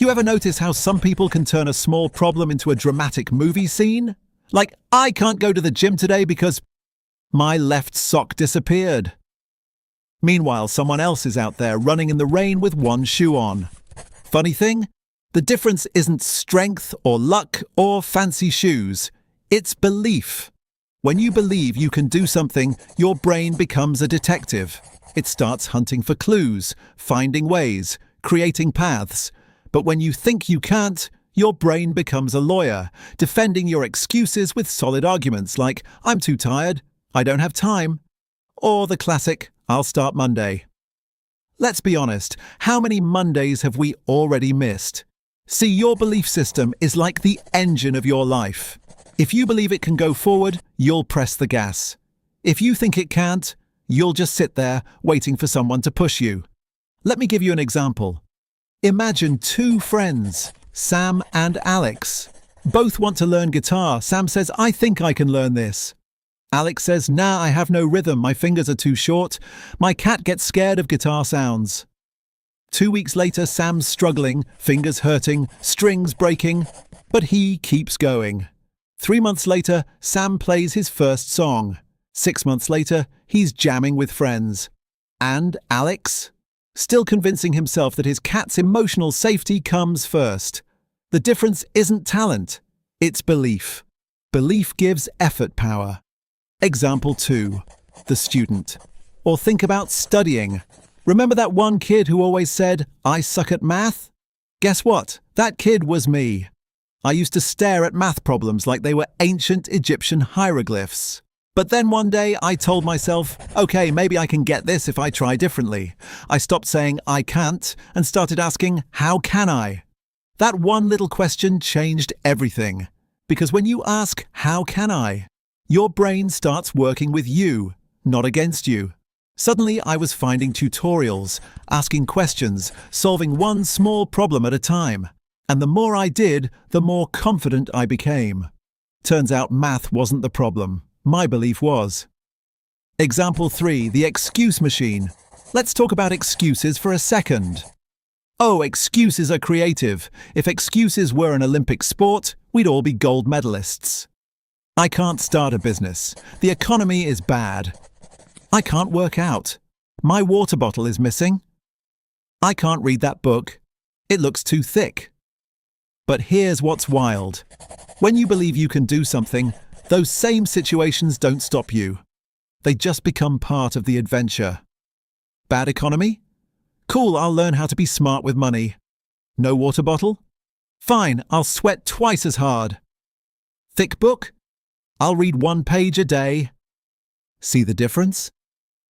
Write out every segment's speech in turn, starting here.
You ever notice how some people can turn a small problem into a dramatic movie scene? Like, I can't go to the gym today because my left sock disappeared. Meanwhile, someone else is out there running in the rain with one shoe on. Funny thing? The difference isn't strength or luck or fancy shoes. It's belief. When you believe you can do something, your brain becomes a detective. It starts hunting for clues, finding ways, creating paths. But when you think you can't, your brain becomes a lawyer, defending your excuses with solid arguments like, I'm too tired, I don't have time, or the classic, I'll start Monday. Let's be honest, how many Mondays have we already missed? See, your belief system is like the engine of your life. If you believe it can go forward, you'll press the gas. If you think it can't, you'll just sit there waiting for someone to push you. Let me give you an example. Imagine two friends, Sam and Alex. Both want to learn guitar. Sam says, I think I can learn this. Alex says, nah, I have no rhythm, my fingers are too short. My cat gets scared of guitar sounds. 2 weeks later, Sam's struggling, fingers hurting, strings breaking, but he keeps going. 3 months later, Sam plays his first song. 6 months later, he's jamming with friends. And Alex? Still convincing himself that his cat's emotional safety comes first. The difference isn't talent, it's belief. Belief gives effort power. Example 2. The student. Or think about studying. Remember that one kid who always said, I suck at math? Guess what? That kid was me. I used to stare at math problems like they were ancient Egyptian hieroglyphs. But then one day I told myself, okay, maybe I can get this if I try differently. I stopped saying I can't and started asking, how can I? That one little question changed everything. Because when you ask, how can I? Your brain starts working with you, not against you. Suddenly I was finding tutorials, asking questions, solving one small problem at a time. And the more I did, the more confident I became. Turns out math wasn't the problem. My belief was. Example 3, the excuse machine. Let's talk about excuses for a second. Oh, excuses are creative. If excuses were an Olympic sport, we'd all be gold medalists. I can't start a business. The economy is bad. I can't work out. My water bottle is missing. I can't read that book. It looks too thick. But here's what's wild. When you believe you can do something, those same situations don't stop you. They just become part of the adventure. Bad economy? Cool, I'll learn how to be smart with money. No water bottle? Fine, I'll sweat twice as hard. Thick book? I'll read 1 page a day. See the difference?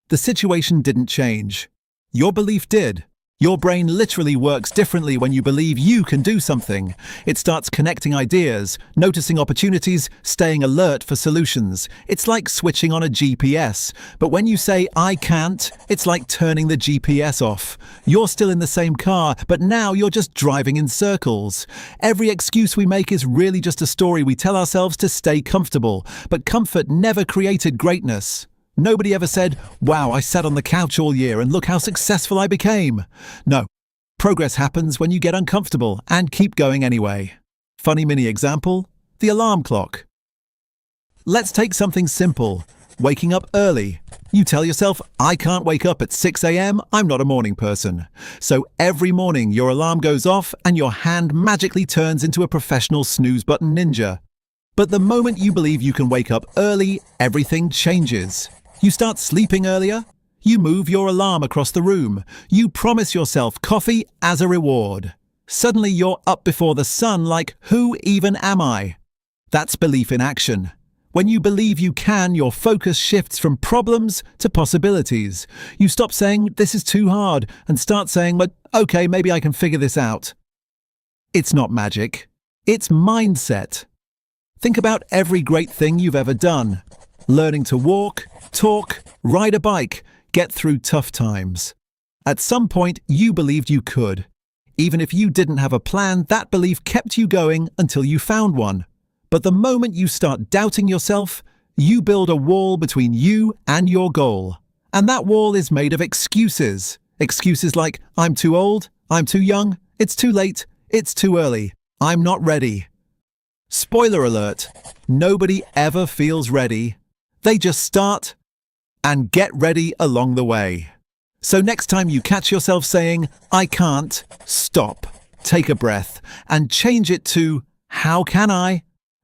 The situation didn't change. Your belief did. Your brain literally works differently when you believe you can do something. It starts connecting ideas, noticing opportunities, staying alert for solutions. It's like switching on a GPS. But when you say, I can't, it's like turning the GPS off. You're still in the same car, but now you're just driving in circles. Every excuse we make is really just a story we tell ourselves to stay comfortable. But comfort never created greatness. Nobody ever said, wow, I sat on the couch all year and look how successful I became. No, progress happens when you get uncomfortable and keep going anyway. Funny mini example, the alarm clock. Let's take something simple, waking up early. You tell yourself, I can't wake up at 6 a.m, I'm not a morning person. So every morning your alarm goes off and your hand magically turns into a professional snooze button ninja. But the moment you believe you can wake up early, everything changes. You start sleeping earlier. You move your alarm across the room. You promise yourself coffee as a reward. Suddenly you're up before the sun like, who even am I? That's belief in action. When you believe you can, your focus shifts from problems to possibilities. You stop saying, this is too hard, and start saying, but okay, maybe I can figure this out. It's not magic. It's mindset. Think about every great thing you've ever done. Learning to walk, talk, ride a bike, get through tough times. At some point, you believed you could. Even if you didn't have a plan, that belief kept you going until you found one. But the moment you start doubting yourself, you build a wall between you and your goal. And that wall is made of excuses. Excuses like, I'm too old, I'm too young, it's too late, It's too early. I'm not ready. Spoiler alert, nobody ever feels ready. They just start and get ready along the way. So next time you catch yourself saying, I can't, stop, take a breath, and change it to, how can I?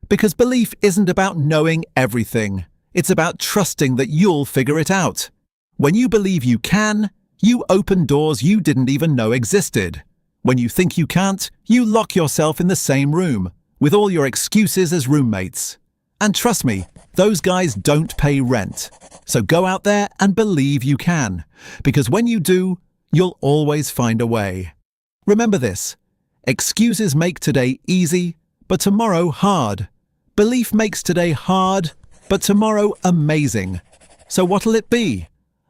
Because belief isn't about knowing everything. It's about trusting that you'll figure it out. When you believe you can, you open doors you didn't even know existed. When you think you can't, you lock yourself in the same room, with all your excuses as roommates. And trust me, those guys don't pay rent. So go out there and believe you can, because when you do, you'll always find a way. Remember this, excuses make today easy, but tomorrow hard. Belief makes today hard, but tomorrow amazing. So what'll it be?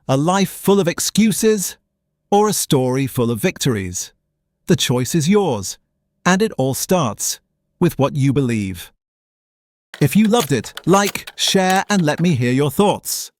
A life full of excuses, or a story full of victories? The choice is yours, and it all starts with what you believe. If you loved it, like, share, and let me hear your thoughts.